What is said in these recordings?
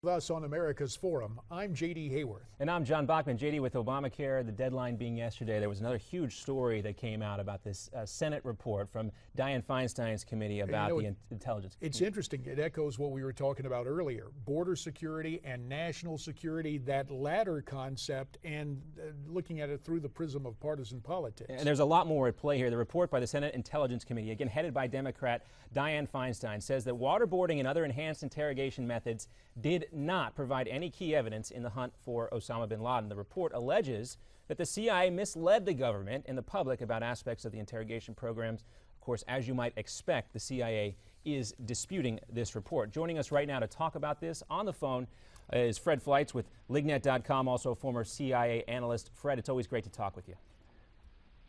With us on America's Forum, I'm J.D. Hayworth. And I'm John Bachman. J.D., with Obamacare, the deadline being yesterday, there was another huge story that came out about this Senate report from Dianne Feinstein's committee about the intelligence. It's interesting. It echoes what we were talking about earlier. Border security and national security, that latter concept, and looking at it through the prism of partisan politics. And there's a lot more at play here. The report by the Senate Intelligence Committee, again headed by Democrat Dianne Feinstein, says that waterboarding and other enhanced interrogation methods did not provide any key evidence in the hunt for Osama bin Laden. The report alleges that the CIA misled the government and the public about aspects of the interrogation programs. Of course, as you might expect, the CIA is disputing this report. Joining us right now to talk about this on the phone is Fred Flietz with LIGNET.com, also a former CIA analyst. Fred, it's always great to talk with you.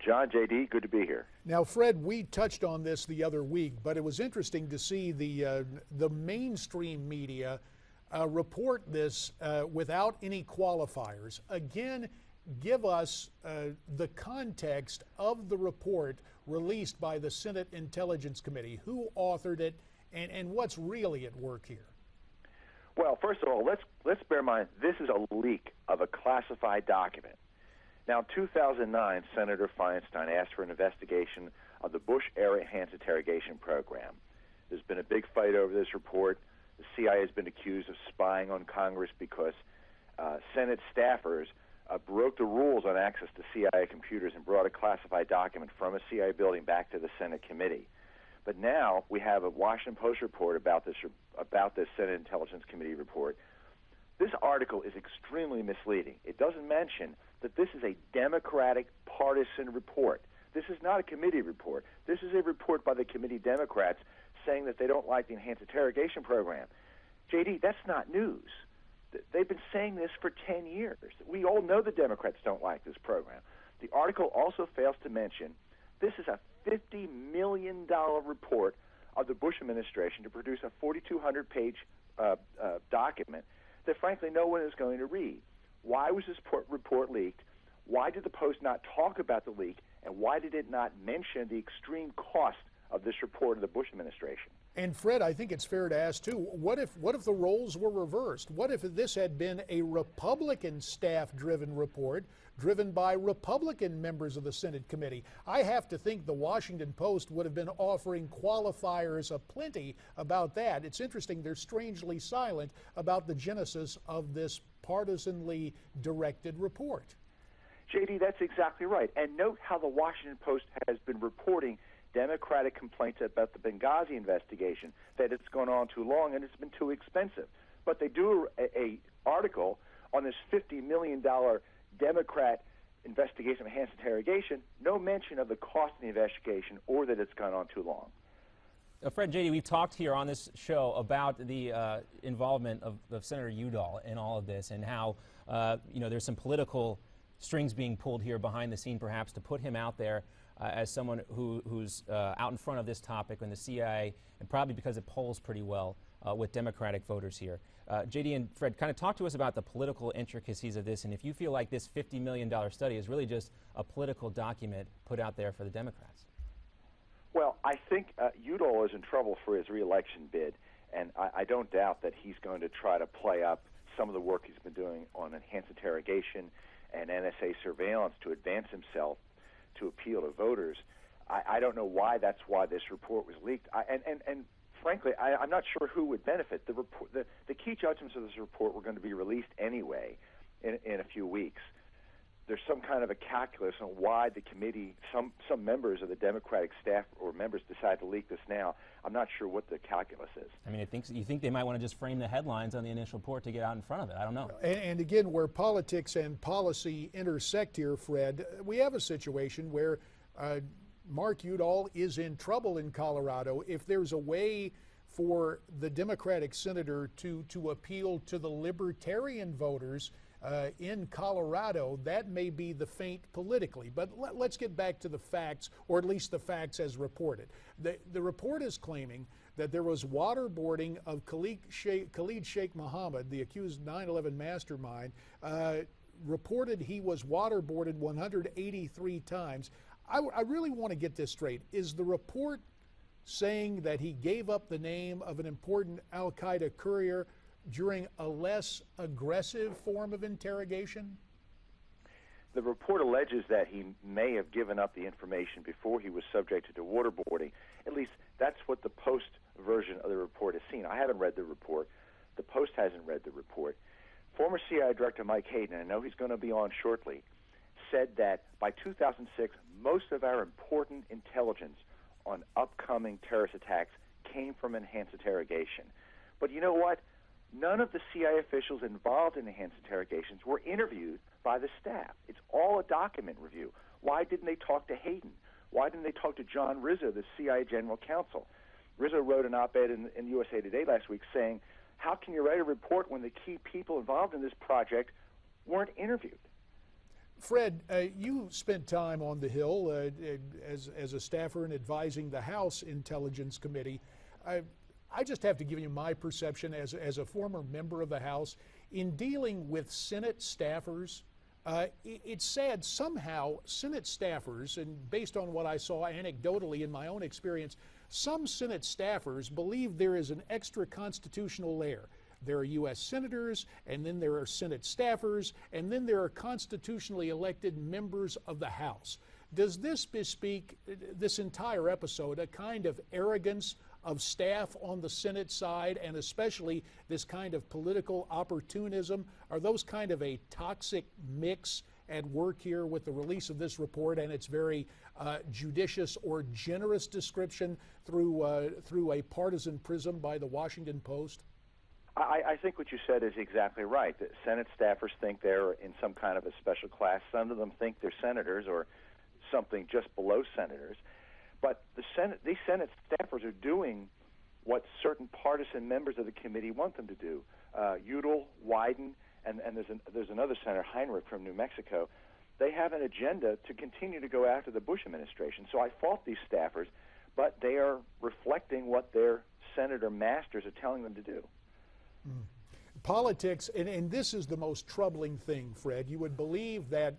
John, J.D., good to be here. Now, Fred, we touched on this the other week, but it was interesting to see the mainstream media report this without any qualifiers. Again, give us the context of the report released by the Senate Intelligence Committee. Who authored it, and what's really at work here? Well, first of all, let's bear in mind this is a leak of a classified document. Now, in 2009, Senator Feinstein asked for an investigation of the Bush-era enhanced interrogation program. There's been a big fight over this report. The CIA has been accused of spying on Congress because Senate staffers broke the rules on access to CIA computers and brought a classified document from a CIA building back to the Senate committee. But now we have a Washington Post report about this Senate Intelligence Committee report. This article is extremely misleading. It doesn't mention that this is a Democratic partisan report. This is not a committee report. This is a report by the committee Democrats saying that they don't like the enhanced interrogation program. J.D., that's not news. They've been saying this for 10 years. We all know the Democrats don't like this program. The article also fails to mention this is a $50 million report of the Bush administration to produce a 4,200-page document that, frankly, no one is going to read. Why was this report leaked? Why did the Post not talk about the leak? And why did it not mention the extreme cost of this report of the Bush administration? And Fred, I think it's fair to ask too, what if the roles were reversed? What if this had been a Republican staff-driven report driven by Republican members of the Senate committee? I have to think the Washington Post would have been offering qualifiers aplenty about that. It's interesting, they're strangely silent about the genesis of this partisanly directed report. J.D., that's exactly right. And note how the Washington Post has been reporting Democratic complaints about the Benghazi investigation, that it's gone on too long and it's been too expensive. But they do a article on this $50 million Democrat investigation of enhanced interrogation, no mention of the cost of the investigation or that it's gone on too long. Fred, J.D., we've talked here on this show about the involvement of Senator Udall in all of this and how there's some political strings being pulled here behind the scene, perhaps, to put him out there as someone who's out in front of this topic in the CIA, and probably because it polls pretty well with Democratic voters here. J.D. and Fred, kind of talk to us about the political intricacies of this, and if you feel like this $50 million study is really just a political document put out there for the Democrats. Well, I think Udall is in trouble for his re-election bid, and I don't doubt that he's going to try to play up some of the work he's been doing on enhanced interrogation and NSA surveillance to advance himself to appeal to voters. I don't know why that's why this report was leaked. And frankly, I'm not sure who would benefit. The key judgments of this report were going to be released anyway in a few weeks. There's some kind of a calculus on why the committee, some members of the Democratic staff or members decide to leak this now. I'm not sure what the calculus is. I mean, you think they might want to just frame the headlines on the initial report to get out in front of it. I don't know. And again, where politics and policy intersect here, Fred, we have a situation where Mark Udall is in trouble in Colorado. If there's a way for the Democratic senator to appeal to the libertarian voters in Colorado, that may be the feint politically. But let's get back to the facts, or at least the facts as reported. The report is claiming that there was waterboarding of Khalid Sheikh Mohammed, the accused 9/11 mastermind, reported he was waterboarded 183 times. I really want to get this straight. Is the report saying that he gave up the name of an important al-Qaeda courier during a less aggressive form of interrogation? The report alleges that he may have given up the information before he was subjected to waterboarding. At least that's what the Post version of the report has seen. I haven't read the report. The Post hasn't read the report. Former CIA Director Mike Hayden, I know he's going to be on shortly, said that by 2006, most of our important intelligence on upcoming terrorist attacks came from enhanced interrogation. But you know what? None of the CIA officials involved in enhanced interrogations were interviewed by the staff. It's all a document review. Why didn't they talk to Hayden? Why didn't they talk to John Rizzo, the CIA General Counsel? Rizzo wrote an op-ed in USA Today last week saying, how can you write a report when the key people involved in this project weren't interviewed? Fred, you spent time on the Hill as a staffer and advising the House Intelligence Committee. I just have to give you my perception as a former member of the House. In dealing with Senate staffers, it's sad somehow Senate staffers, and based on what I saw anecdotally in my own experience, some Senate staffers believe there is an extra constitutional layer. There are U.S. senators, and then there are Senate staffers, and then there are constitutionally elected members of the House. Does this bespeak, this entire episode, a kind of arrogance of staff on the Senate side, and especially this kind of political opportunism? Are those kind of a toxic mix at work here with the release of this report and its very judicious or generous description through a partisan prism by the Washington Post? I think what you said is exactly right. The Senate staffers think they're in some kind of a special class. Some of them think they're senators or something just below senators. But these Senate staffers are doing what certain partisan members of the committee want them to do. Udall, Wyden, and there's another senator, Heinrich from New Mexico. They have an agenda to continue to go after the Bush administration. So I fault these staffers, but they are reflecting what their senator masters are telling them to do. Politics, and this is the most troubling thing, Fred. You would believe that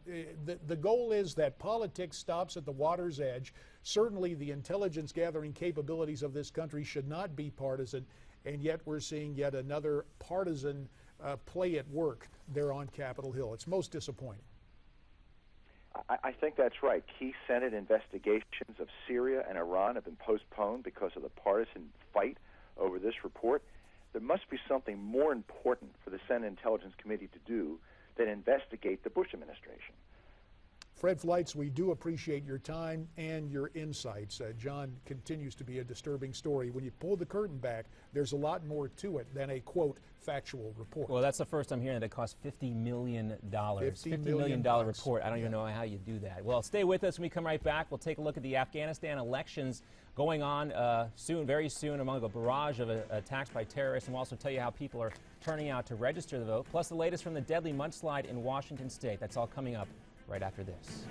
the goal is that politics stops at the water's edge. Certainly the intelligence gathering capabilities of this country should not be partisan, and yet we're seeing yet another partisan play at work there on Capitol Hill. It's most disappointing. I think that's right. Key Senate investigations of Syria and Iran have been postponed because of the partisan fight over this report. There must be something more important for the Senate Intelligence Committee to do than investigate the Bush administration. Fred Flietz, we do appreciate your time and your insights. John continues to be a disturbing story. When you pull the curtain back, there's a lot more to it than a, quote, factual report. Well, that's the first I'm hearing that it cost $50 million. $50 million report. I don't even know how you do that. Well, stay with us. When we come right back, we'll take a look at the Afghanistan elections going on soon, very soon, among a barrage of attacks by terrorists. And we'll also tell you how people are turning out to register the vote, plus the latest from the deadly mudslide in Washington State. That's all coming up right after this.